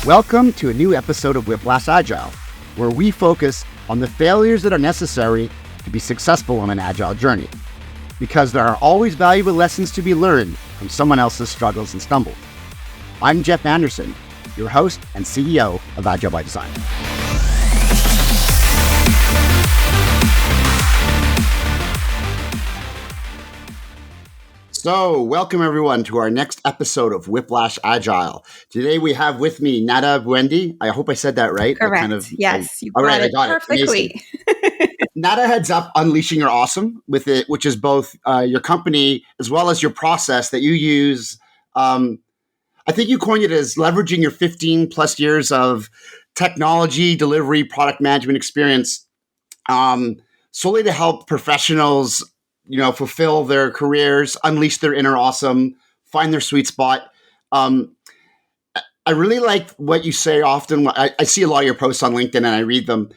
Welcome to a new episode of Whiplash Agile, where we focus on the failures that are necessary to be successful on an Agile journey. Because there are always valuable lessons to be learned from someone else's struggles and stumbles. I'm Jeff Anderson, your host and CEO of Agile by Design. So, welcome everyone to our next episode of Whiplash Agile. Today we have with me Nada Buhendi. I hope I said that right. Correct. Yes, you got I it got perfectly. It. Nada heads up Unleashing Your Awesome with it, which is both your company as well as your process that you use. I think you coined it as leveraging your 15 plus years of technology, delivery, product management experience, solely to help professionals fulfill their careers, unleash their inner awesome, find their sweet spot. I really like what you say often. I see a lot of your posts on LinkedIn and I read them.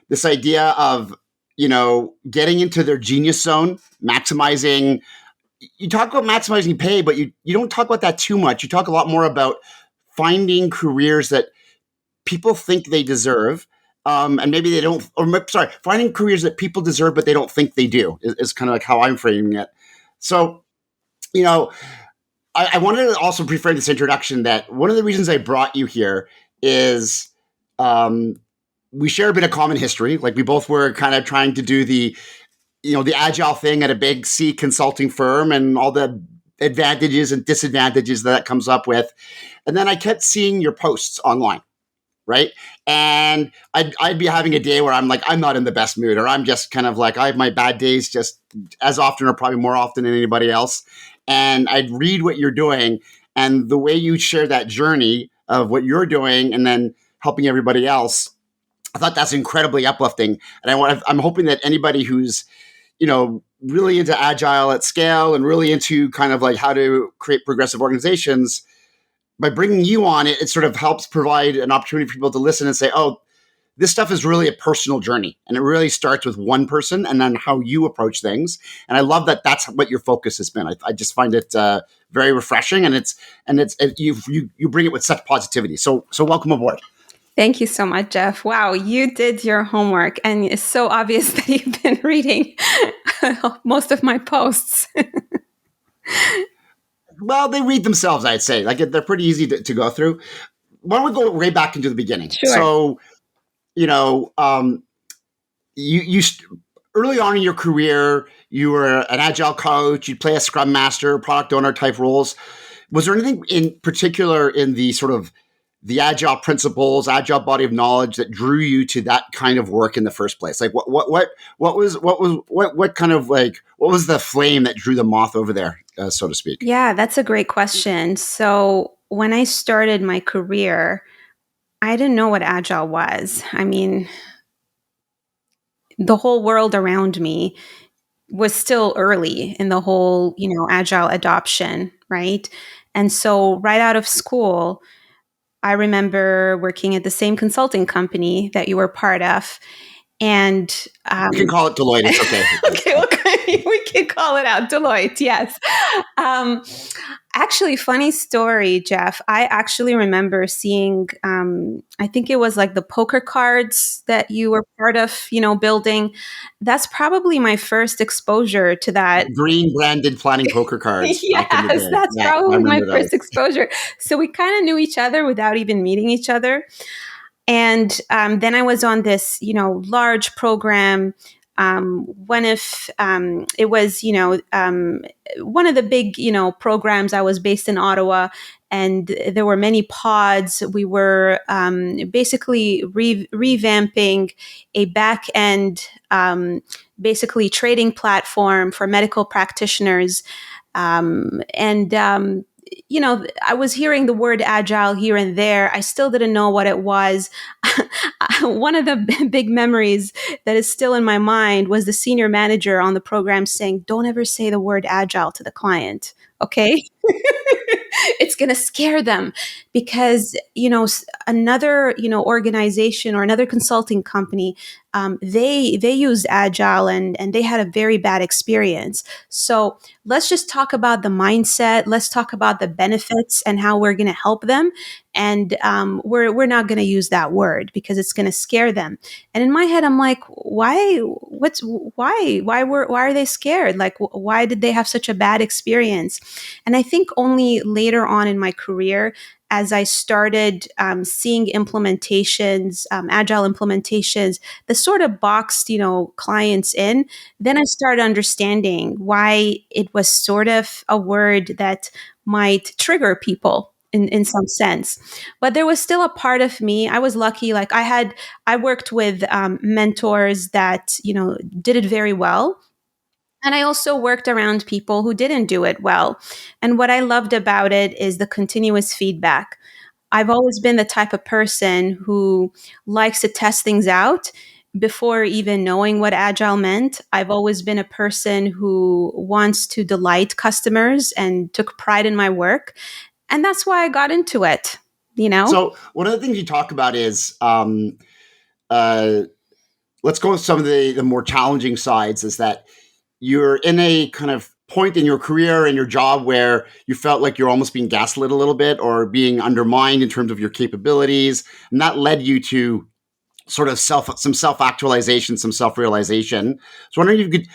This idea of, getting into their genius zone, maximizing. You talk about maximizing pay, but you don't talk about that too much. You talk a lot more about finding careers that people think they deserve. And maybe they don't, finding careers that people deserve, but they don't think they do is kind of like how I'm framing it. So, I wanted to also preframe this introduction that one of the reasons I brought you here is we share a bit of common history. Like we both were kind of trying to do the Agile thing at a big C consulting firm and all the advantages and disadvantages that comes up with. And then I kept seeing your posts online. Right. And I'd be having a day where I'm like, I'm not in the best mood, or I'm just kind of like, I have my bad days just as often or probably more often than anybody else. And I'd read what you're doing and the way you share that journey of what you're doing and then helping everybody else. I thought that's incredibly uplifting. And I'm hoping that anybody who's, really into Agile at scale and really into kind of like how to create progressive organizations, by bringing you on, it sort of helps provide an opportunity for people to listen and say, oh, this stuff is really a personal journey. And it really starts with one person and then how you approach things. And I love that that's what your focus has been. I just find it very refreshing. And you bring it with such positivity. So welcome aboard. Thank you so much, Jeff. Wow, you did your homework. And it's so obvious that you've been reading most of my posts. Well, they read themselves, I'd say. Like they're pretty easy to go through. Why don't we go way back into the beginning? Sure. So, you early on in your career, you were an Agile coach. You'd play a Scrum Master, product owner type roles. Was there anything in particular in the sort of the Agile principles, Agile body of knowledge that drew you to that kind of work in the first place? Like what was the flame that drew the moth over there, so to speak? Yeah, that's a great question. So when I started my career, I didn't know what Agile was. I mean, the whole world around me was still early in the whole, Agile adoption, right? And so right out of school, I remember working at the same consulting company that you were part of. And we can call it Deloitte. It's okay. Okay, we can call it out Deloitte. Yes. Actually, funny story, Jeff. I actually remember seeing, I think it was like the poker cards that you were part of, building. That's probably my first exposure to that. Green branded planning poker cards. Yes, that's probably my first exposure. So we kind of knew each other without even meeting each other. And then I was on this, large program. It was, one of the big, programs. I was based in Ottawa, and there were many pods. We were basically revamping a back end, basically trading platform for medical practitioners. I was hearing the word Agile here and there. I still didn't know what it was. One of the big memories that is still in my mind was the senior manager on the program saying, "Don't ever say the word Agile to the client. Okay." It's going to scare them because, another, organization or another consulting company they used Agile and they had a very bad experience. So let's just talk about the mindset. Let's talk about the benefits and how we're going to help them. And we're not going to use that word because it's going to scare them. And in my head, I'm like, why are they scared? Like, why did they have such a bad experience? And I think only later on in my career, as I started seeing implementations, agile implementations, the sort of boxed, clients in, then I started understanding why it was sort of a word that might trigger people in some sense. But there was still a part of me. I was lucky. Like I worked with mentors that, did it very well. And I also worked around people who didn't do it well. And what I loved about it is the continuous feedback. I've always been the type of person who likes to test things out before even knowing what agile meant. I've always been a person who wants to delight customers and took pride in my work. And that's why I got into it, you know? So one of the things you talk about is uh, let's go with some of the more challenging sides. Is that you're in a kind of point in your career and your job where you felt like you're almost being gaslit a little bit or being undermined in terms of your capabilities, and that led you to sort of some self-actualization, some self-realization. So wondering if you could,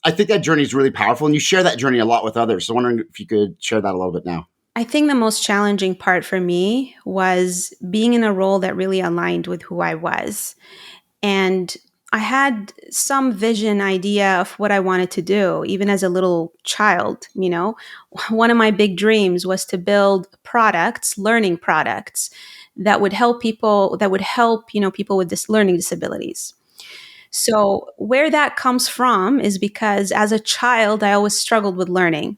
I think that journey is really powerful and you share that journey a lot with others. So wondering if you could share that a little bit now. I think the most challenging part for me was being in a role that really aligned with who I was. And I had some vision idea of what I wanted to do, even as a little child. One of my big dreams was to build products, learning products that would help people, people with learning disabilities. So where that comes from is because as a child, I always struggled with learning.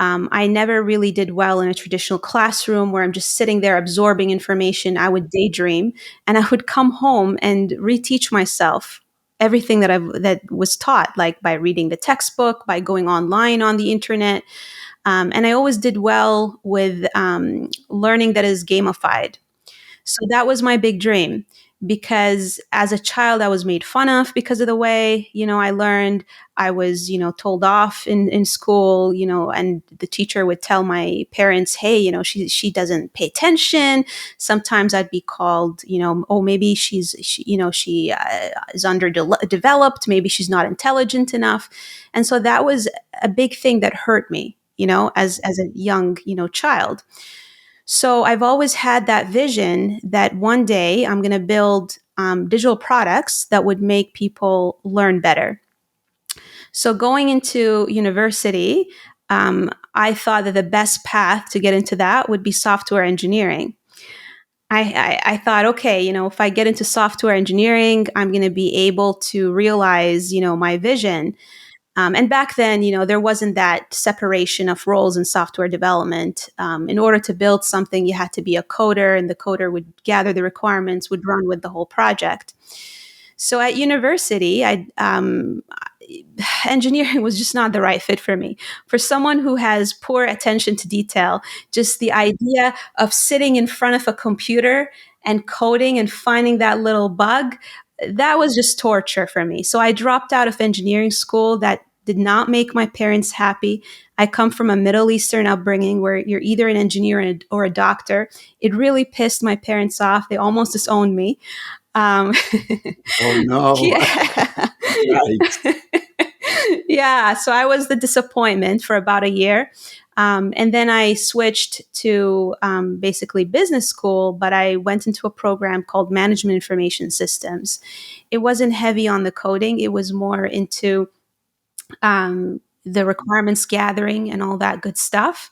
I never really did well in a traditional classroom where I'm just sitting there absorbing information. I would daydream, and I would come home and reteach myself everything that was taught, like by reading the textbook, by going online on the internet. And I always did well with learning that is gamified. So that was my big dream because as a child, I was made fun of because of the way, I learned. I was, told off in school, and the teacher would tell my parents, hey, she doesn't pay attention. Sometimes I'd be called, oh, maybe she is underdeveloped. Maybe she's not intelligent enough. And so that was a big thing that hurt me, as a young, child. So I've always had that vision that one day I'm going to build digital products that would make people learn better. So going into university, I thought that the best path to get into that would be software engineering. I thought, okay, if I get into software engineering, I'm going to be able to realize, my vision. And back then, there wasn't that separation of roles in software development. In order to build something, you had to be a coder, and the coder would gather the requirements, would run with the whole project. So at university, engineering was just not the right fit for me. For someone who has poor attention to detail, just the idea of sitting in front of a computer and coding and finding that little bug, that was just torture for me. So I dropped out of engineering school. That did not make my parents happy. I come from a Middle Eastern upbringing where you're either an engineer or a doctor. It really pissed my parents off. They almost disowned me. Um, Oh no. yeah. Right. Yeah. So I was the disappointment for about a year. And then I switched to basically business school, but I went into a program called Management Information Systems. It wasn't heavy on the coding, it was more into the requirements gathering and all that good stuff.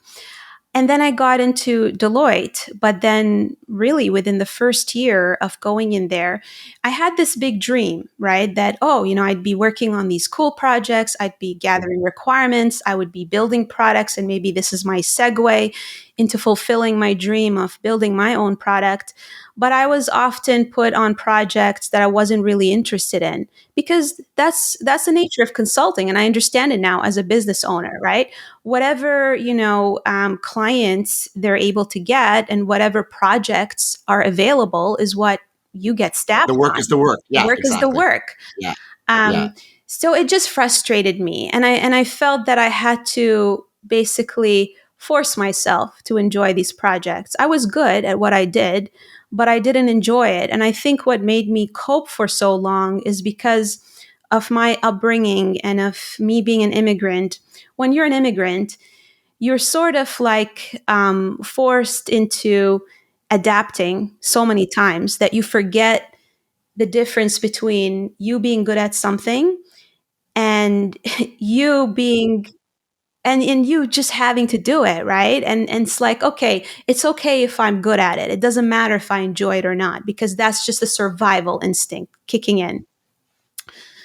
And then I got into Deloitte. But then, really, within the first year of going in there, I had this big dream, right? That, oh, I'd be working on these cool projects, I'd be gathering requirements, I would be building products, and maybe this is my segue into fulfilling my dream of building my own product. But I was often put on projects that I wasn't really interested in because that's the nature of consulting. And I understand it now as a business owner, right? Whatever clients they're able to get and whatever projects are available is what you get stabbed The work is on. the work. The Yeah, work is the exactly. work. Yeah. Yeah. Um, so it just frustrated me, and I felt that I had to basically force myself to enjoy these projects. I was good at what I did, but I didn't enjoy it. And I think what made me cope for so long is because of my upbringing and of me being an immigrant. When you're an immigrant, you're sort of like forced into adapting so many times that you forget the difference between you being good at something and you being and you just having to do it, right? And it's like, okay, it's okay if I'm good at it. It doesn't matter if I enjoy it or not, because that's just the survival instinct kicking in.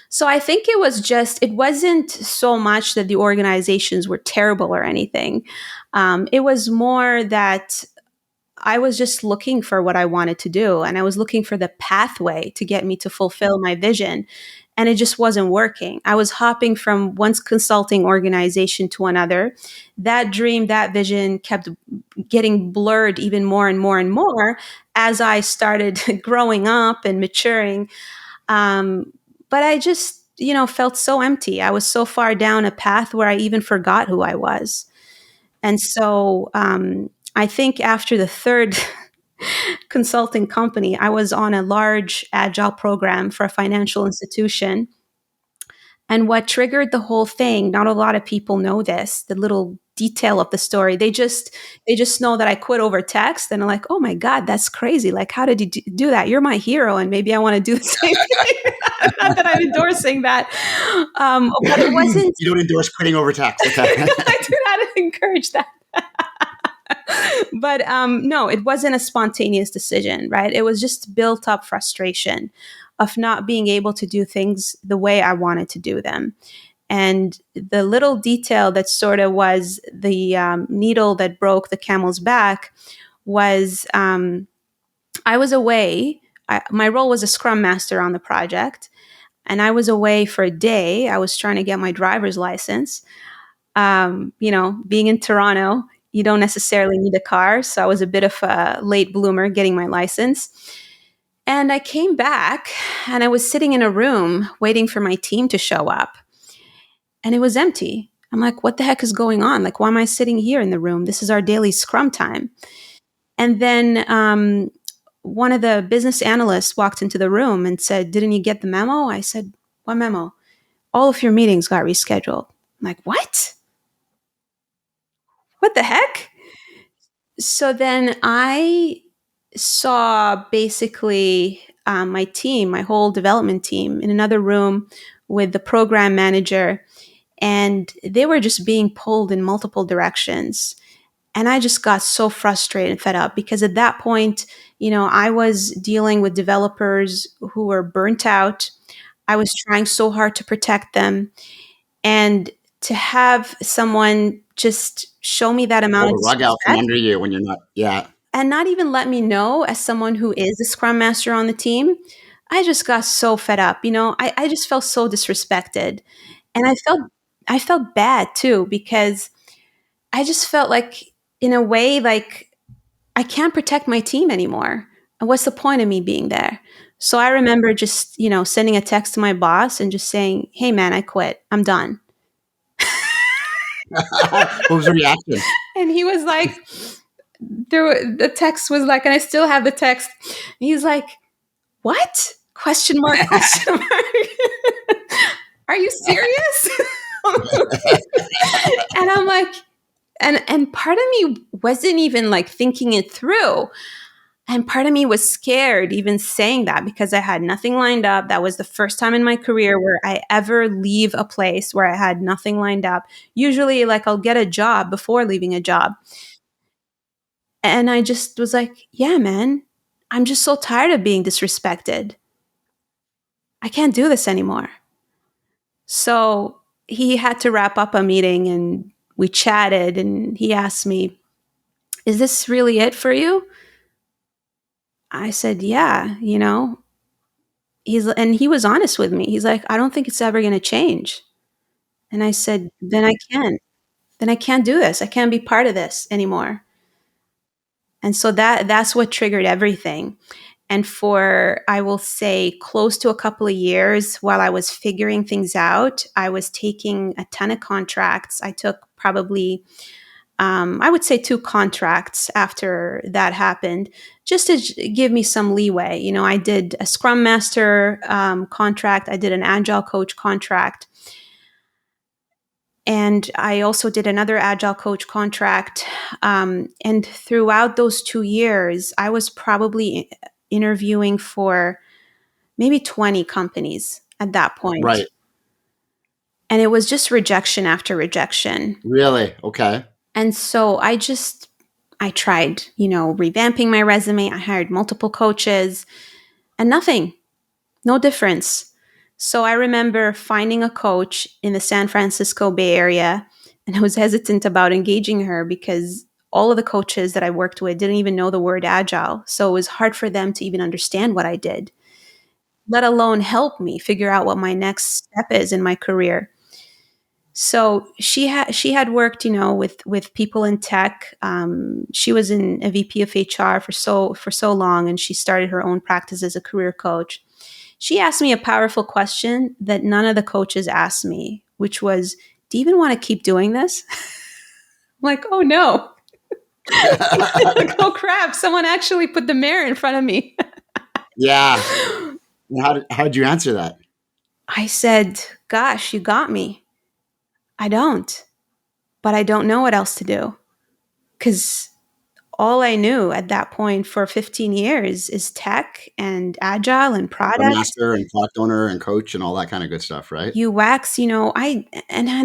So I think it wasn't so much that the organizations were terrible or anything. It was more that I was just looking for what I wanted to do, and I was looking for the pathway to get me to fulfill my vision. And it just wasn't working. I was hopping from one consulting organization to another. That dream, that vision kept getting blurred even more and more and more as I started growing up and maturing. But I just, felt so empty. I was so far down a path where I even forgot who I was. And so I think after the third consulting company, I was on a large agile program for a financial institution. And what triggered the whole thing, not a lot of people know this, the little detail of the story. They just know that I quit over text, and I'm like, "Oh my god, that's crazy. Like, how did you do that? You're my hero, and maybe I want to do the same thing." Not that I'm endorsing that. But it wasn't. You don't endorse quitting over text. Okay. I do not encourage that. But no, it wasn't a spontaneous decision, right? It was just built up frustration of not being able to do things the way I wanted to do them. And the little detail that sort of was the needle that broke the camel's back was I was away. My role was a scrum master on the project, and I was away for a day. I was trying to get my driver's license. Being in Toronto, you don't necessarily need a car. So I was a bit of a late bloomer getting my license. And I came back and I was sitting in a room waiting for my team to show up, and it was empty. I'm like, what the heck is going on? Like, why am I sitting here in the room? This is our daily scrum time. And then one of the business analysts walked into the room and said, "Didn't you get the memo?" I said, "What memo?" "All of your meetings got rescheduled." I'm like, what? What the heck? So then I saw basically my team, my whole development team, in another room with the program manager, and they were just being pulled in multiple directions. And I just got so frustrated and fed up because at that point, I was dealing with developers who were burnt out. I was trying so hard to protect them. And to have someone just show me that amount Pull of the rug out from disrespect under you when you're not. Yeah. and not even let me know as someone who is the scrum master on the team, I just got so fed up. I just felt so disrespected. And I felt bad too, because I just felt like, in a way, like I can't protect my team anymore. And what's the point of me being there? So I remember just, sending a text to my boss and just saying, "Hey man, I quit. I'm done." What was the reaction? And he was like, the text was like, and I still have the text. He's like, "What? Question mark, question mark. Are you serious?" And I'm like, and part of me wasn't even like thinking it through. And part of me was scared even saying that, because I had nothing lined up. That was the first time in my career where I ever leave a place where I had nothing lined up. Usually, like, I'll get a job before leaving a job. And I just was like, yeah, man, I'm just so tired of being disrespected. I can't do this anymore. So he had to wrap up a meeting, and we chatted, and he asked me, "Is this really it for you?" I said, "Yeah, and he was honest with me. He's like, "I don't think it's ever going to change." And I said, then I can't do this. I can't be part of this anymore. And so that's what triggered everything. And for, I will say, close to a couple of years while I was figuring things out, I was taking a ton of contracts. I took probably, I would say, 2 contracts after that happened, just to give me some leeway. I did a Scrum Master contract, I did an Agile coach contract, and I also did another Agile coach contract. And throughout those 2 years, I was probably interviewing for maybe 20 companies at that point. Right. And it was just rejection after rejection. Really? Okay. And so I tried, revamping my resume. I hired multiple coaches and nothing, no difference. So I remember finding a coach in the San Francisco Bay Area, and I was hesitant about engaging her because all of the coaches that I worked with didn't even know the word agile. So it was hard for them to even understand what I did, let alone help me figure out what my next step is in my career. So she had worked, with people in tech. She was in a VP of HR for so long, and she started her own practice as a career coach. She asked me a powerful question that none of the coaches asked me, which was, "Do you even want to keep doing this?" I'm like, oh no. Like, oh crap, someone actually put the mirror in front of me. Yeah. How did you answer that? I said, gosh, you got me. I don't, but I don't know what else to do. Because all I knew at that point for 15 years is tech and agile and A product. master and product owner and coach and all that kind of good stuff, right? UX, and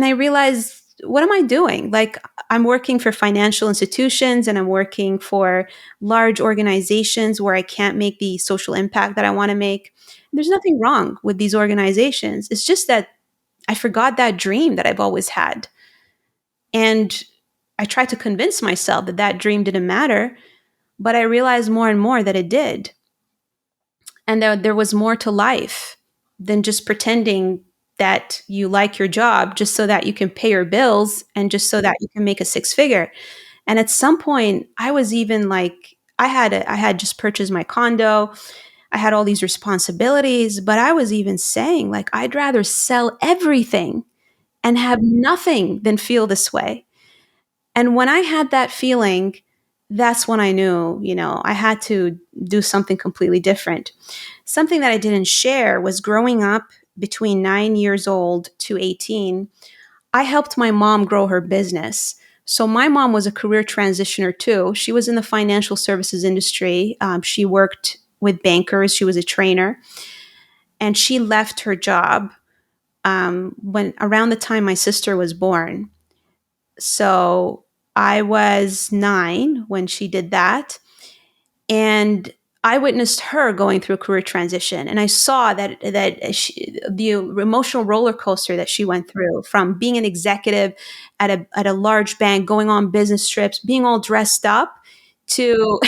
I realized, what am I doing? Like, I'm working for financial institutions and I'm working for large organizations where I can't make the social impact that I want to make. There's nothing wrong with these organizations. It's just that I forgot that dream that I've always had. And I tried to convince myself that that dream didn't matter, but I realized more and more that it did. And there was more to life than just pretending that you like your job just so that you can pay your bills and just so that you can make a 6 figure. And at some point, I was even like, I had just purchased my condo. I had all these responsibilities, but I was even saying, like, I'd rather sell everything and have nothing than feel this way. And when I had that feeling, that's when I knew, I had to do something completely different. Something that I didn't share was growing up between 9 years old to 18. I helped my mom grow her business. So my mom was a career transitioner too. She was in the financial services industry. She worked with bankers. She was a trainer, and she left her job when around the time my sister was born. So I was 9 when she did that. And I witnessed her going through a career transition, and I saw the emotional roller coaster that she went through, from being an executive at a large bank, going on business trips, being all dressed up, to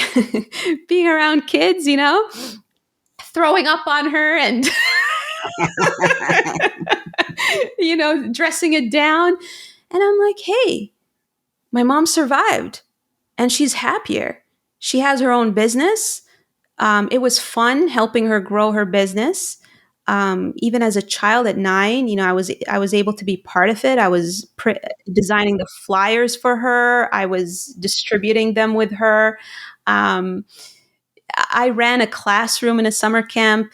being around kids, throwing up on her and dressing it down. And I'm like, hey, my mom survived, and she's happier. She has her own business. It was fun helping her grow her business. Even as a child at 9, I was able to be part of it. I was designing the flyers for her. I was distributing them with her. Um, I ran a classroom in a summer camp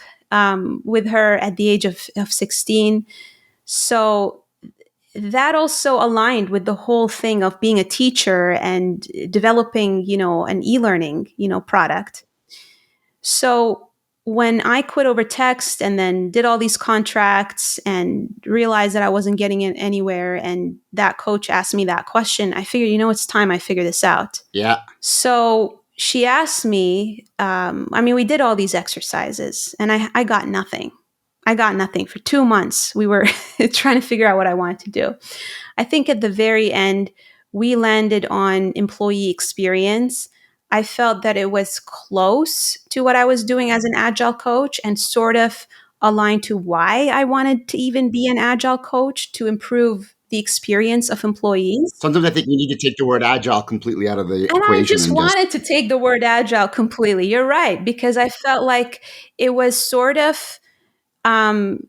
with her at the age of 16. So that also aligned with the whole thing of being a teacher and developing, an e-learning, product. So when I quit over text and then did all these contracts and realized that I wasn't getting it anywhere, and that coach asked me that question, I figured, it's time I figure this out. Yeah. So she asked me, we did all these exercises, and I got nothing. I got nothing for 2 months. We were trying to figure out what I wanted to do. I think at the very end, we landed on employee experience. I felt that it was close to what I was doing as an agile coach and sort of aligned to why I wanted to even be an agile coach, to improve the experience of employees. Sometimes I think we need to take the word agile completely out of the And I equation just and just wanted to take the word agile completely. You're right, because I felt like it was sort of, um,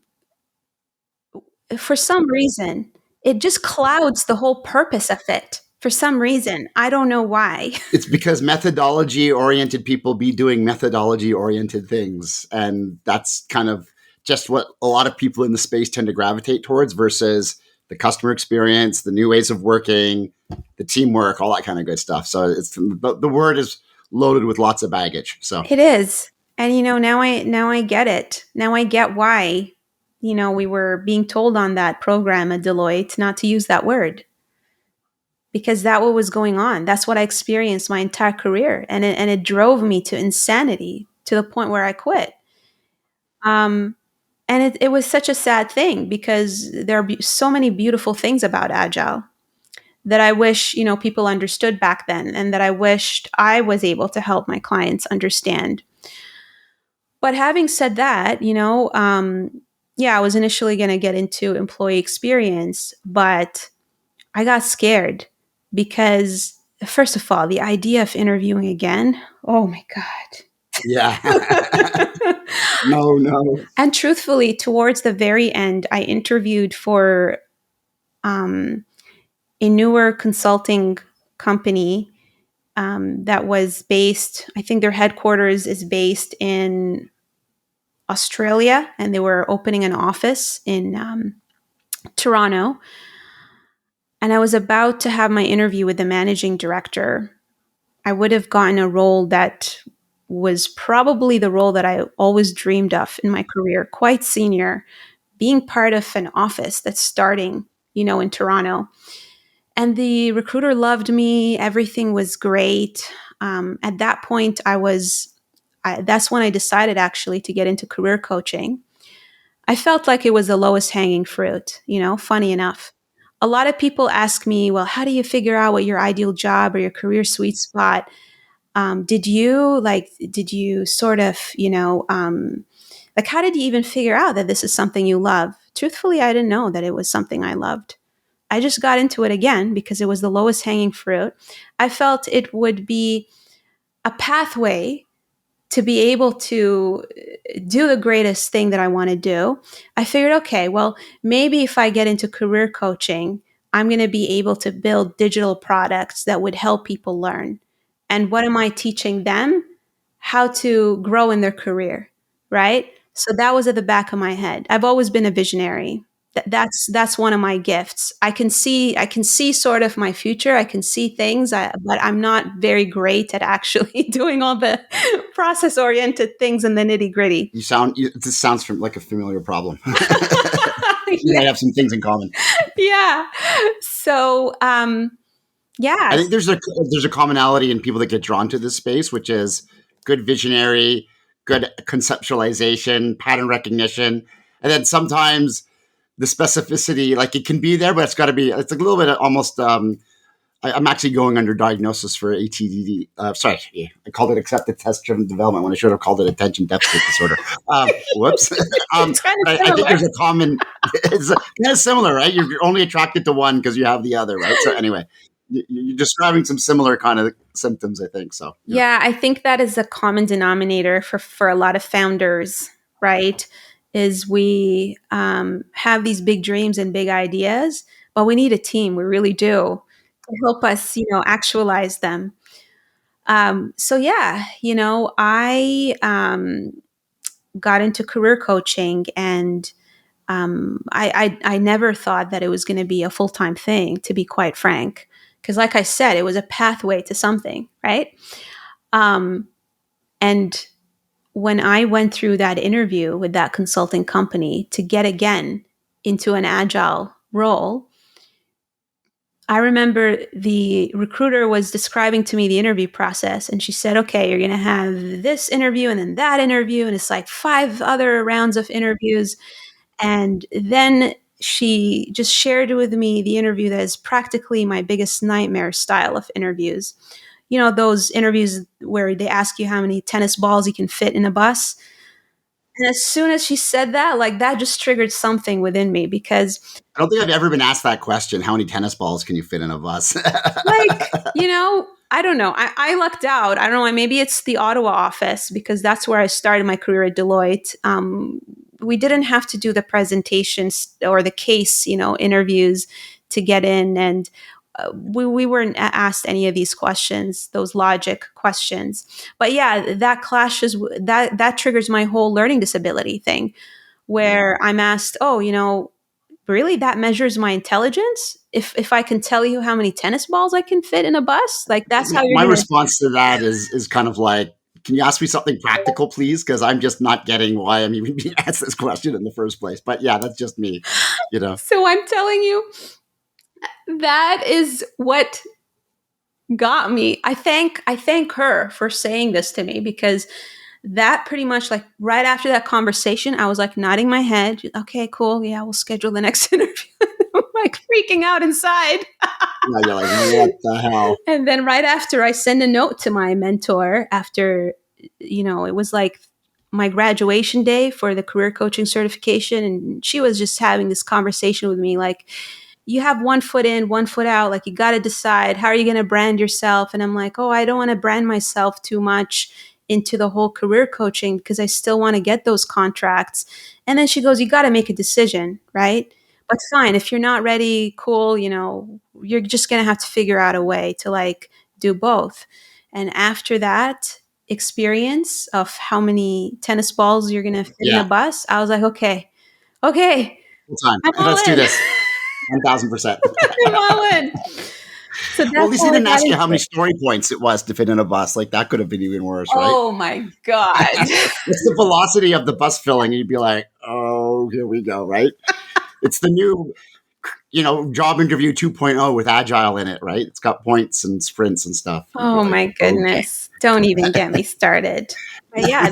for some reason, it just clouds the whole purpose of it. For some reason, I don't know why. it's because methodology oriented people be doing methodology oriented things. And that's kind of just what a lot of people in the space tend to gravitate towards versus the customer experience, the new ways of working, the teamwork, all that kind of good stuff. So it's the word is loaded with lots of baggage. So It is. And now I get it. Now I get why, we were being told on that program at Deloitte not to use that word, because that what was going on. That's what I experienced my entire career, and it drove me to insanity to the point where I quit. Um and it was such a sad thing, because there are so many beautiful things about agile that I wish, people understood back then, and that I wished I was able to help my clients understand. But having said that, yeah, I was initially going to get into employee experience, but I got scared because, first of all, the idea of interviewing again, oh my yeah. God. No, no. And truthfully, towards the very end, I interviewed for um, a newer consulting company that was based, I think their headquarters is based in Australia, and they were opening an office in Toronto. And I was about to have my interview with the managing director. I would have gotten a role that was probably the role that I always dreamed of in my career, quite senior, being part of an office that's starting, in Toronto. And the recruiter loved me. Everything was great. At that point, that's when I decided actually to get into career coaching. I felt like it was the lowest hanging fruit, funny enough. A lot of people ask me, well, how do you figure out what your ideal job or your career sweet spot? Did you sort of, like, how did you even figure out that this is something you love? Truthfully, I didn't know that it was something I loved. I just got into it again because it was the lowest hanging fruit. I felt it would be a pathway to be able to do the greatest thing that I want to do. I figured, okay, well, maybe if I get into career coaching, I'm going to be able to build digital products that would help people learn. And what am I teaching them? How to grow in their career, right? So that was at the back of my head. I've always been a visionary. That's one of my gifts. I can see sort of my future. I can see things, but I'm not very great at actually doing all the process oriented things and the nitty gritty. This sounds like a familiar problem. You Yeah, might have some things in common. yeah. So, I yeah, think there's a commonality in people that get drawn to this space, which is good visionary, good conceptualization, pattern recognition, and then sometimes the specificity, like it can be there, but it's a little bit of almost. I'm actually going under diagnosis for ATDD. Sorry, I called it accepted test driven development when I should have called it attention deficit disorder. Whoops. it's kind of I think similar. there's a common. It's kind of similar, right? You're only attracted to one because you have the other, right? So anyway, you're describing some similar kind of symptoms, I think. So yeah. Yeah, I think that is a common denominator for a lot of founders, right? Is we have these big dreams and big ideas, but we need a team. We really do, to help us, actualize them. So yeah, I got into career coaching, and I never thought that it was going to be a full time thing. To be quite frank, because like I said, it was a pathway to something, right? Um, and when I went through that interview with that consulting company to get again into an agile role, I remember the recruiter was describing to me the interview process, and she said, okay, you're going to have this interview and then that interview, and it's like 5 other rounds of interviews. And then she just shared with me the interview that is practically my biggest nightmare style of interviews. Those interviews where they ask you how many tennis balls you can fit in a bus. And as soon as she said that, like that just triggered something within me because I don't think I've ever been asked that question. How many tennis balls can you fit in a bus? like, I don't know. I lucked out. I don't know. Maybe it's the Ottawa office because that's where I started my career at Deloitte. We didn't have to do the presentations or the case, interviews to get in. And we weren't asked any of these questions, those logic questions. But yeah, that clashes, that triggers my whole learning disability thing where I'm asked, oh, really that measures my intelligence if I can tell you how many tennis balls I can fit in a bus, like that's how My you're gonna. response to that is kind of like, can you ask me something practical, please? Because I'm just not getting why I'm even being asked this question in the first place. But yeah, that's just me, you know. So I'm telling you, that is what got me. I thank her for saying this to me because that pretty much, like, right after that conversation I was like nodding my head, okay, cool, yeah, we'll schedule the next interview. I'm like freaking out inside. Yeah, you're like, what the hell? And then right after, I send a note to my mentor after, it was like my graduation day for the career coaching certification. And she was just having this conversation with me like, you have one foot in, one foot out. Like, you got to decide, how are you going to brand yourself? And I'm like, oh, I don't want to brand myself too much into the whole career coaching because I still want to get those contracts. And then she goes, you got to make a decision, right? But fine, if you're not ready, cool, you're just going to have to figure out a way to like do both. And after that experience of how many tennis balls you're going to fit in a Yeah, bus, I was like, okay, full time. I'm all Let's do in. this. 1000%. I'm all in. So Well, at that's least they how I didn't got ask you into how many it. story points it was to fit in a bus. Like that could have been even worse, right? Oh my God. It's the velocity of the bus filling. You'd be like, oh, here we go, right? It's the new, job interview 2.0 with Agile in it, right? It's got points and sprints and stuff. You'd be Oh like, my okay, goodness. Don't even get me started. But yeah,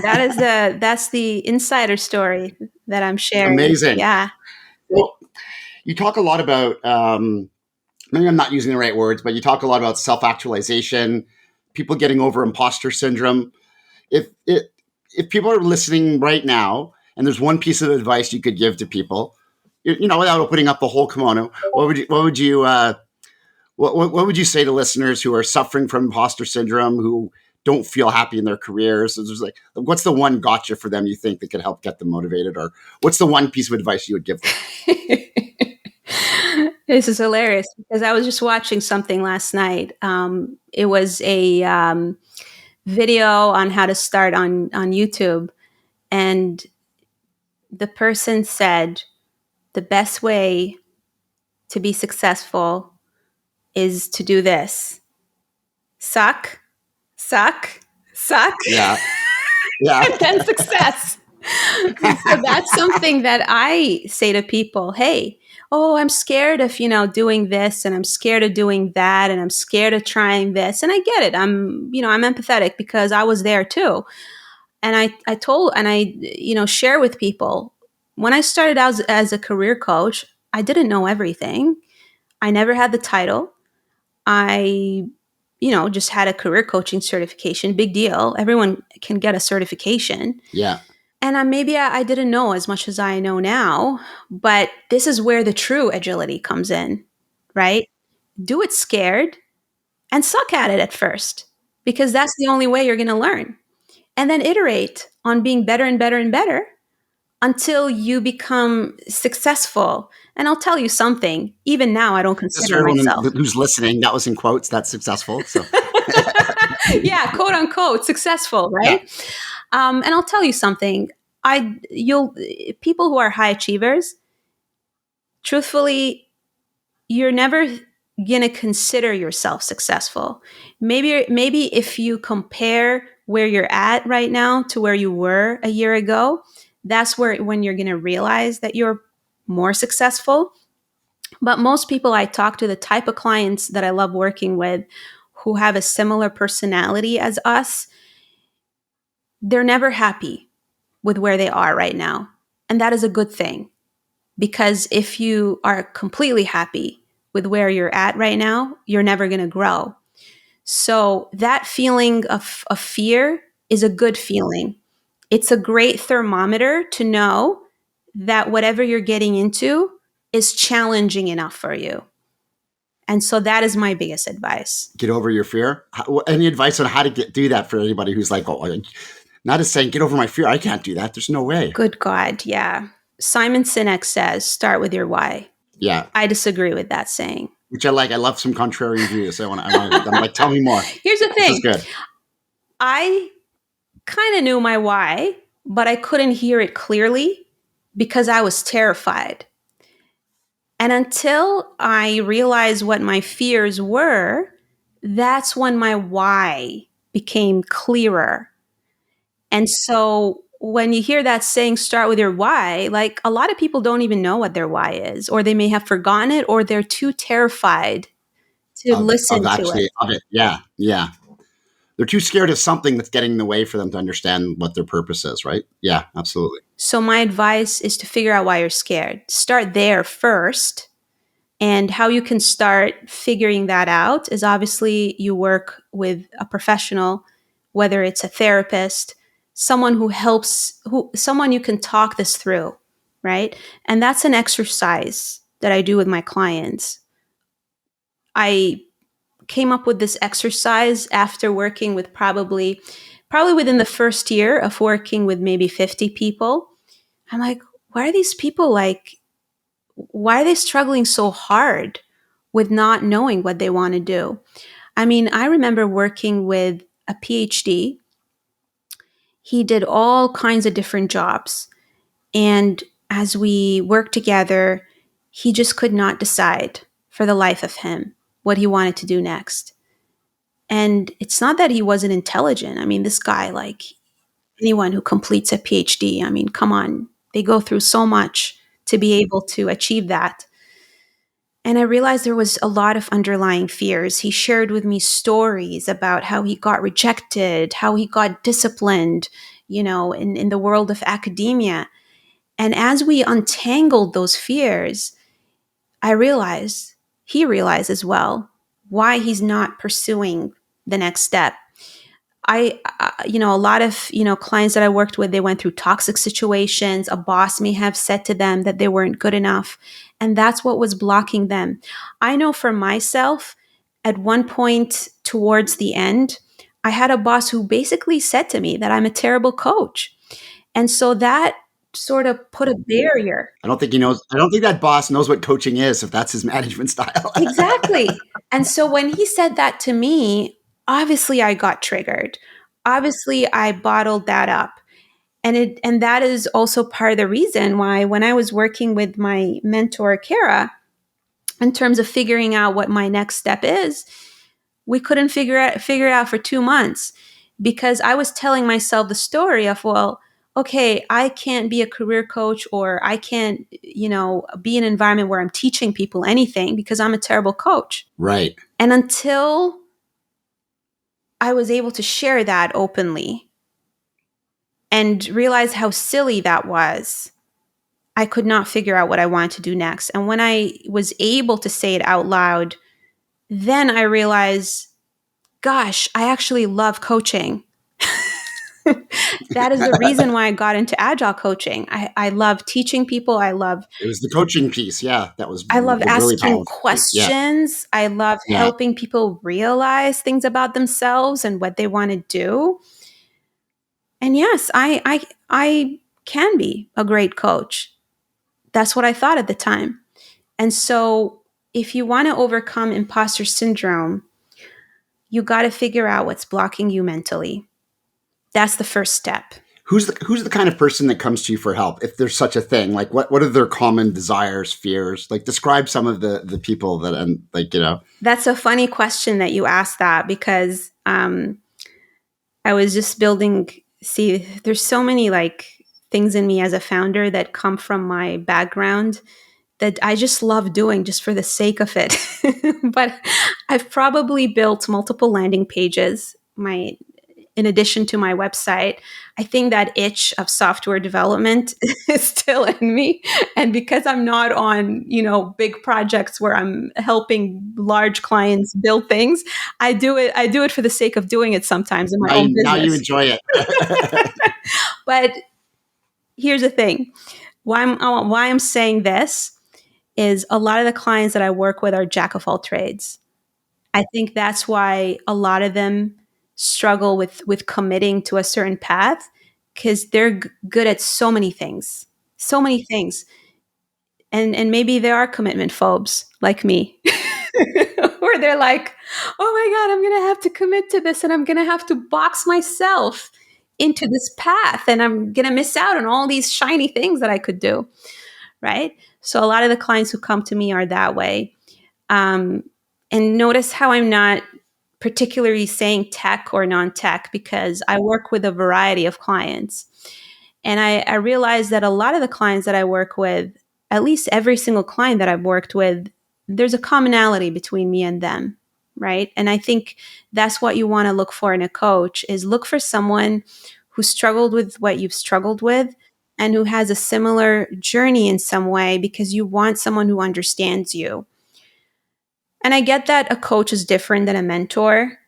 that's the insider story that I'm sharing. amazing. Yeah. Well, you talk a lot about, maybe I'm not using the right words, but you talk a lot about self actualization, people getting over imposter syndrome. If people are listening right now, and there's one piece of advice you could give to people, without opening up the whole kimono, what would you say to listeners who are suffering from imposter syndrome, who don't feel happy in their careers? So there's like, what's the one gotcha for them you think that could help get them motivated, or what's the one piece of advice you would give them? This is hilarious because I was just watching something last night. It was a video on how to start on YouTube, and the person said the best way to be successful is to do this: suck, suck, suck, Yeah, yeah, and then success. So that's something that I say to people. Hey, oh, I'm scared of, doing this, and I'm scared of doing that, and I'm scared of trying this. And I get it. I'm empathetic because I was there too. And I told, and I, share with people, when I started out as a career coach, I didn't know everything. I never had the title. I, just had a career coaching certification. Big deal. Everyone can get a certification. yeah. And maybe I didn't know as much as I know now, but this is where the true agility comes in, right? Do it scared and suck at it at first, because that's the only way you're going to learn. And then iterate on being better and better and better until you become successful. And I'll tell you something, even now, I don't Just consider for everyone myself. who's listening, that was in quotes. That's successful. So Yeah, quote unquote, successful, yeah, right? And I'll tell you something. You'll People who are high achievers, truthfully, you're never gonna consider yourself successful. Maybe if you compare where you're at right now to where you were a year ago, that's when you're gonna realize that you're more successful. But most people I talk to, the type of clients that I love working with, who have a similar personality as us, they're never happy with where they are right now. And that is a good thing, because if you are completely happy with where you're at right now, you're never going to grow. So that feeling of fear is a good feeling. It's a great thermometer to know that whatever you're getting into is challenging enough for you. And so that is my biggest advice. Get over your fear. Any advice on how to do that for anybody who's like, oh, not just saying, get over my fear. I can't do that. There's no way. Good God, yeah. Simon Sinek says, start with your why. Yeah. I disagree with that saying. Which I like. I love some contrarian views. I'm like, tell me more. Here's the thing. This is good. I kind of knew my why, but I couldn't hear it clearly because I was terrified. And until I realized what my fears were, that's when my why became clearer. And so when you hear that saying, start with your why, like a lot of people don't even know what their why is, or they may have forgotten it, or they're too terrified to listen to it. Of it. Yeah. Yeah. They're too scared of something that's getting in the way for them to understand what their purpose is, right? Yeah, absolutely. So my advice is to figure out why you're scared. Start there first. And how you can start figuring that out is obviously you work with a professional, whether it's a therapist, someone who helps, someone you can talk this through, right? And that's an exercise that I do with my clients. I came up with this exercise after working with probably within the first year of working with maybe 50 people. I'm like, why are these people like, why are they struggling so hard with not knowing what they want to do? I mean, I remember working with a PhD. He did all kinds of different jobs. And as we worked together, he just could not decide for the life of him what he wanted to do next. And it's not that he wasn't intelligent. I mean, this guy, like anyone who completes a PhD, I mean, come on, they go through so much to be able to achieve that. And I realized there was a lot of underlying fears. He shared with me stories about how he got rejected, how he got disciplined, in the world of academia. And as we untangled those fears, he realized as well, why he's not pursuing the next step. A lot of, clients that I worked with, they went through toxic situations. A boss may have said to them that they weren't good enough. And that's what was blocking them. I know for myself, at one point towards the end, I had a boss who basically said to me that I'm a terrible coach. And so that sort of put a barrier. I don't think that boss knows what coaching is if that's his management style. Exactly. And so when he said that to me, obviously I got triggered. Obviously I bottled that up. And that is also part of the reason why when I was working with my mentor, Kara, in terms of figuring out what my next step is, we couldn't figure it out for 2 months because I was telling myself the story of, well, okay, I can't be a career coach or I can't, be in an environment where I'm teaching people anything because I'm a terrible coach. Right. And until I was able to share that openly and realize how silly that was, I could not figure out what I wanted to do next. And when I was able to say it out loud, then I realized, gosh, I actually love coaching. That is the reason why I got into Agile coaching. I love teaching people. It was the coaching piece. Yeah. I love really asking questions. Yeah. I love helping people realize things about themselves and what they want to do. And yes, I can be a great coach. That's what I thought at the time. And so if you want to overcome imposter syndrome, you got to figure out what's blocking you mentally. That's the first step. Who's the kind of person that comes to you for help, if there's such a thing? Like what are their common desires, fears? Like describe some of the people that, That's a funny question that you asked that because I was just there's so many like things in me as a founder that come from my background that I just love doing just for the sake of it. But I've probably built multiple landing pages, in addition to my website. I think that itch of software development is still in me. And because I'm not on, big projects where I'm helping large clients build things, I do it for the sake of doing it sometimes in my own business. Now you enjoy it. But here's the thing. Why I'm saying this is a lot of the clients that I work with are jack of all trades. I think that's why a lot of them struggle with committing to a certain path because they're good at so many things, and maybe they are commitment phobes like me, where they're like, "Oh my god, I'm gonna have to commit to this, and I'm gonna have to box myself into this path, and I'm gonna miss out on all these shiny things that I could do." Right? So a lot of the clients who come to me are that way. Um, and notice how I'm not particularly saying tech or non-tech because I work with a variety of clients. And I realize that a lot of the clients that I work with, at least every single client that I've worked with, there's a commonality between me and them, right? And I think that's what you want to look for in a coach is look for someone who struggled with what you've struggled with and who has a similar journey in some way because you want someone who understands you. And I get that a coach is different than a mentor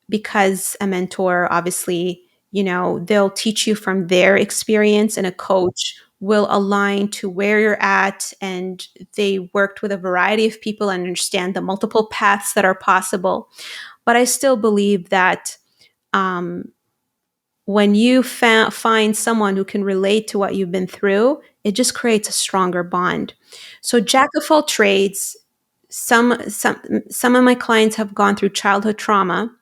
because a mentor, obviously, they'll teach you from their experience, and a coach will align to where you're at. And they worked with a variety of people and understand the multiple paths that are possible. But I still believe that um, when you find someone who can relate to what you've been through, it just creates a stronger bond. So, jack of all trades. Some of my clients have gone through childhood trauma,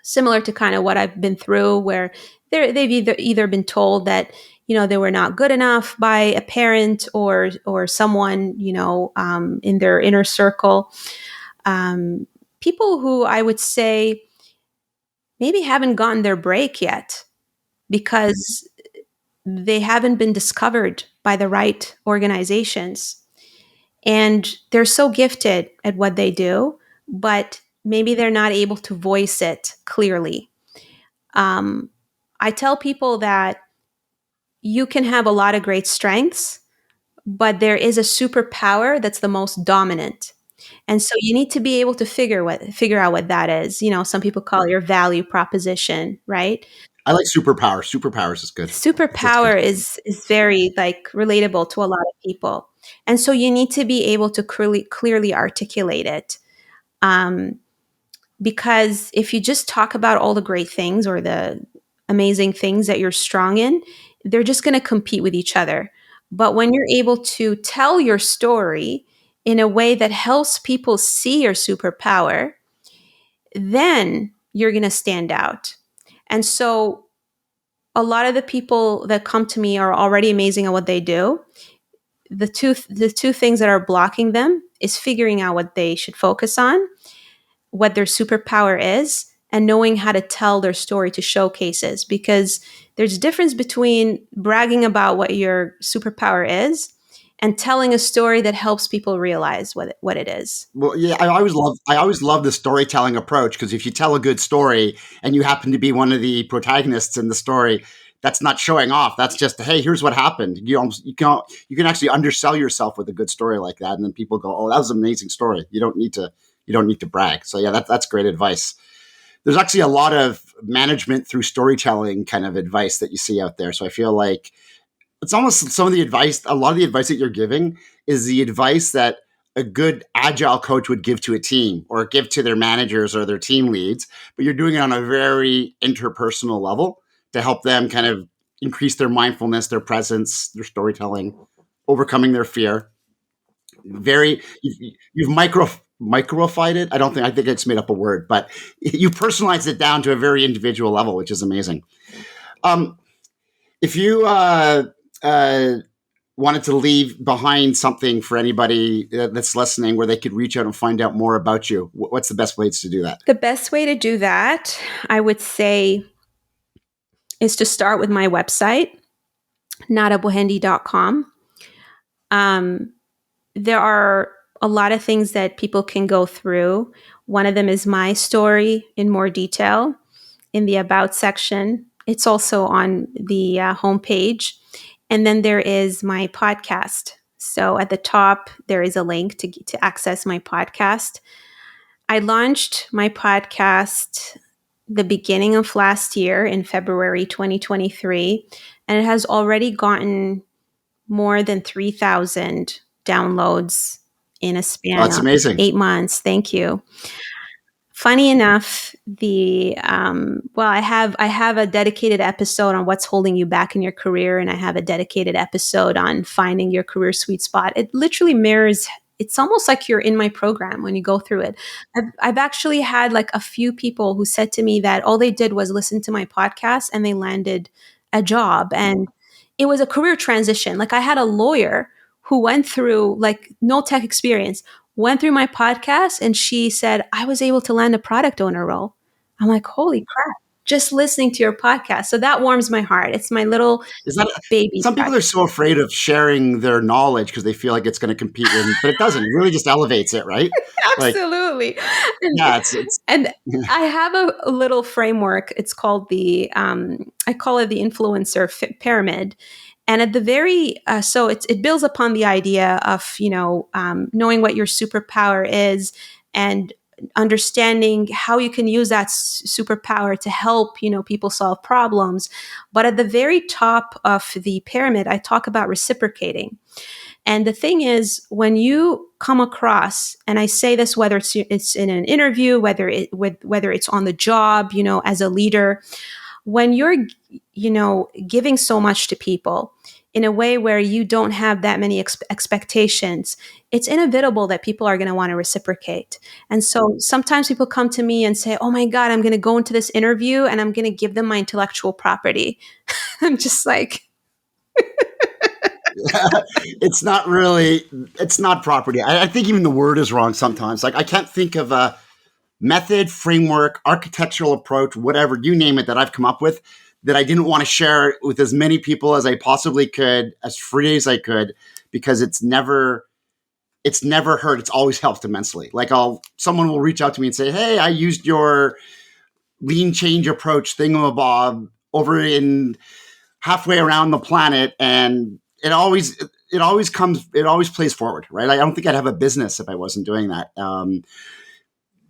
similar to kind of what I've been through, where they've either been told that they were not good enough by a parent or someone in their inner circle. Um, People who I would say maybe haven't gotten their break yet because they haven't been discovered by the right organizations. And they're so gifted at what they do, but maybe they're not able to voice it clearly. Um, I tell people that you can have a lot of great strengths, but there is a superpower that's the most dominant. And so you need to be able to figure out what that is. Some people call it your value proposition, right? I like superpower. Superpowers is good. That's good. Superpower is very like relatable to a lot of people. And so you need to be able to clearly articulate it. Um, because if you just talk about all the great things or the amazing things that you're strong in, they're just going to compete with each other. But when you're able to tell your story in a way that helps people see your superpower, then you're going to stand out. And so a lot of the people that come to me are already amazing at what they do. The two things that are blocking them is figuring out what they should focus on, what their superpower is, and knowing how to tell their story to showcases. Because there's a difference between bragging about what your superpower is and telling a story that helps people realize what it is. Well, yeah, I always love the storytelling approach because if you tell a good story and you happen to be one of the protagonists in the story, that's not showing off. That's just, hey, here's what happened. You can actually undersell yourself with a good story like that, and then people go, oh, that was an amazing story. You don't need to brag. So yeah, that's great advice. There's actually a lot of management through storytelling kind of advice that you see out there. So I feel like it's almost a lot of the advice that you're giving is the advice that a good agile coach would give to a team or give to their managers or their team leads, but you're doing it on a very interpersonal level to help them kind of increase their mindfulness, their presence, their storytelling, overcoming their fear. You've microfied it. I think it's made up a word, but you personalized it down to a very individual level, which is amazing. Um, if you uh, wanted to leave behind something for anybody that's listening where they could reach out and find out more about you, what's the best ways to do that? The best way to do that, I would say, is to start with my website, nadabuhendi.com. Um, there are a lot of things that people can go through. One of them is my story in more detail in the About section. It's also on the homepage. And then there is my podcast. So at the top, there is a link to access my podcast. I launched my podcast the beginning of last year in February 2023, and it has already gotten more than 3,000 downloads in a Oh, span that's of amazing. 8 months. Thank you. Funny enough, I have a dedicated episode on what's holding you back in your career, and I have a dedicated episode on finding your career sweet spot. It literally mirrors. It's almost like you're in my program when you go through it. I've actually had like a few people who said to me that all they did was listen to my podcast and they landed a job, and it was a career transition. Like I had a lawyer who went through like no tech experience, went through my podcast, and she said, I was able to land a product owner role. I'm like, holy crap, just listening to your podcast. So that warms my heart. It's my little Is that baby some people are project. so afraid of sharing their knowledge because they feel like it's going to compete with, but it doesn't. It really just elevates it, right? Like, Absolutely. And, yeah, it's and I have a little framework. It's called I call it the influencer pyramid. And at the very, so it builds upon the idea of, knowing what your superpower is and understanding how you can use that superpower to help, people solve problems. But at the very top of the pyramid, I talk about reciprocating. And the thing is, when you come across, and I say this whether it's in an interview, whether it's on the job, as a leader, when you're, giving so much to people in a way where you don't have that many expectations, it's inevitable that people are going to want to reciprocate. And so sometimes people come to me and say, "Oh my God, I'm going to go into this interview and I'm going to give them my intellectual property." I'm just like, it's not property. I think even the word is wrong sometimes. Like I can't think of a method, framework, architectural approach, whatever, you name it, that I've come up with that I didn't want to share with as many people as I possibly could, as free as I could, because it's never hurt. It's always helped immensely. Like someone will reach out to me and say, "Hey, I used your lean change approach thingamabob over in halfway around the planet," and it always plays forward, right? Like, I don't think I'd have a business if I wasn't doing that.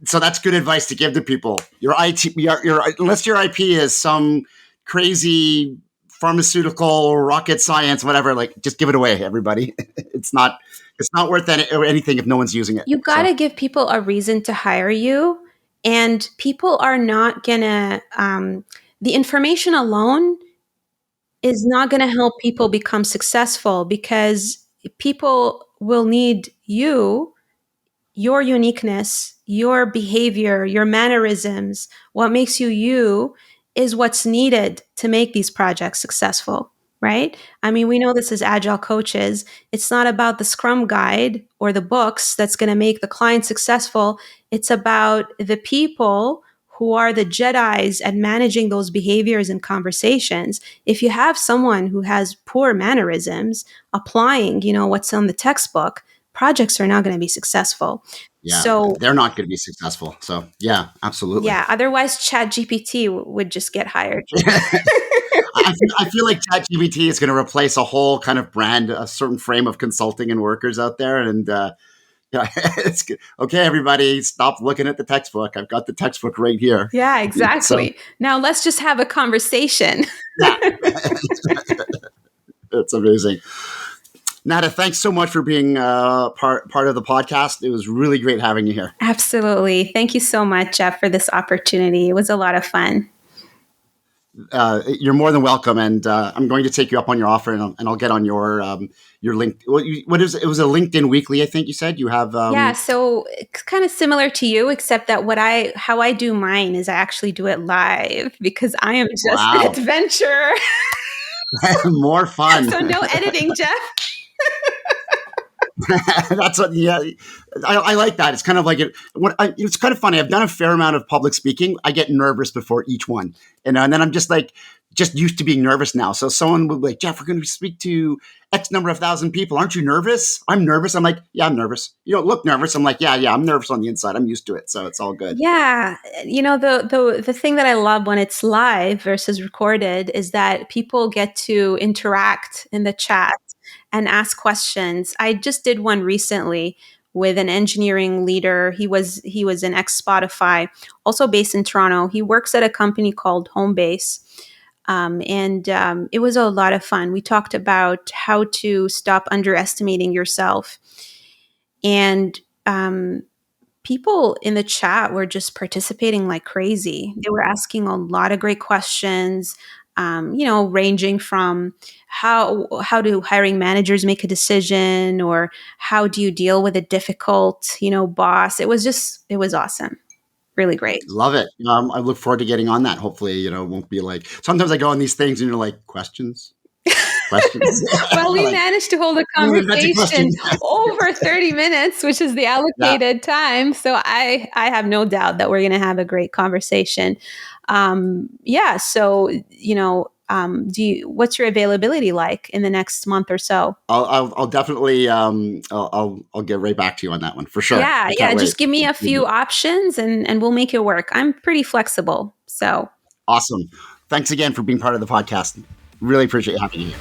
So that's good advice to give to people. Unless your IP is some crazy pharmaceutical, rocket science, whatever, like just give it away, everybody. It's not worth anything if no one's using it. you got So to give people a reason to hire you, and people are not going to, the information alone is not going to help people become successful, because people will need you, your uniqueness, your behavior, your mannerisms, what makes you you is what's needed to make these projects successful, right? I mean, we know this as agile coaches. It's not about the Scrum guide or the books that's going to make the client successful. It's about the people who are the Jedis at managing those behaviors and conversations. If you have someone who has poor mannerisms applying, what's on the textbook, projects are not going to be successful. yeah, So, they're not going to be successful. So yeah, absolutely. yeah, otherwise ChatGPT would just get hired. I feel like ChatGPT is going to replace a whole kind of brand, a certain frame of consulting and workers out there. And yeah, it's good. Okay, everybody, stop looking at the textbook. I've got the textbook right here. Yeah, So exactly. Now let's just have a conversation. yeah, it's amazing. Nada, thanks so much for being part of the podcast. It was really great having you here. Absolutely. Thank you so much, Jeff, for this opportunity. It was a lot of fun. You're more than welcome, and I'm going to take you up on your offer, and I'll get on your link. What is it? It was a LinkedIn Weekly, I think you said you have. Yeah, so it's kind of similar to you, except that how I do mine is I actually do it live because I am just an Wow, adventurer. more fun. So no editing, Jeff. That's what. Yeah, I like that. It's kind of like it's kind of funny. I've done a fair amount of public speaking. I get nervous before each one, and then I'm just used to being nervous now. So someone would be like, "Jeff, we're going to speak to X number of thousand people. Aren't you nervous?" I'm nervous. I'm like, "Yeah, I'm nervous." You don't look nervous. I'm like, "Yeah, I'm nervous on the inside. I'm used to it, so it's all good." Yeah, the thing that I love when it's live versus recorded is that people get to interact in the chat and ask questions. I just did one recently with an engineering leader. He was an ex Spotify, also based in Toronto. He works at a company called Homebase. It was a lot of fun. We talked about how to stop underestimating yourself. And people in the chat were just participating like crazy. They were asking a lot of great questions, ranging from how do hiring managers make a decision, or how do you deal with a difficult, boss. It was awesome. Really great. Love it. I look forward to getting on that. Hopefully, it won't be like, sometimes I go on these things and you're like, questions. Well, we Like, managed to hold a ooh, invented conversation question. over 30 minutes, which is the Yeah. allocated time. So I have no doubt that we're going to have a great conversation. So, what's your availability like in the next month or so? I'll definitely I'll get right back to you on that one for sure. Yeah, I can't wait. just give me a few options and we'll make it work. I'm pretty flexible. So Awesome. Thanks again for being part of the podcast. Really appreciate having you here.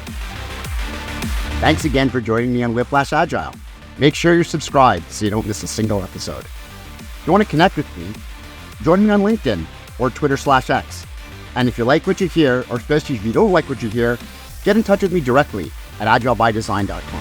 Thanks again for joining me on Whiplash Agile. Make sure you're subscribed so you don't miss a single episode. If you want to connect with me, join me on LinkedIn or Twitter/X. And if you like what you hear, or especially if you don't like what you hear, get in touch with me directly at agilebydesign.com.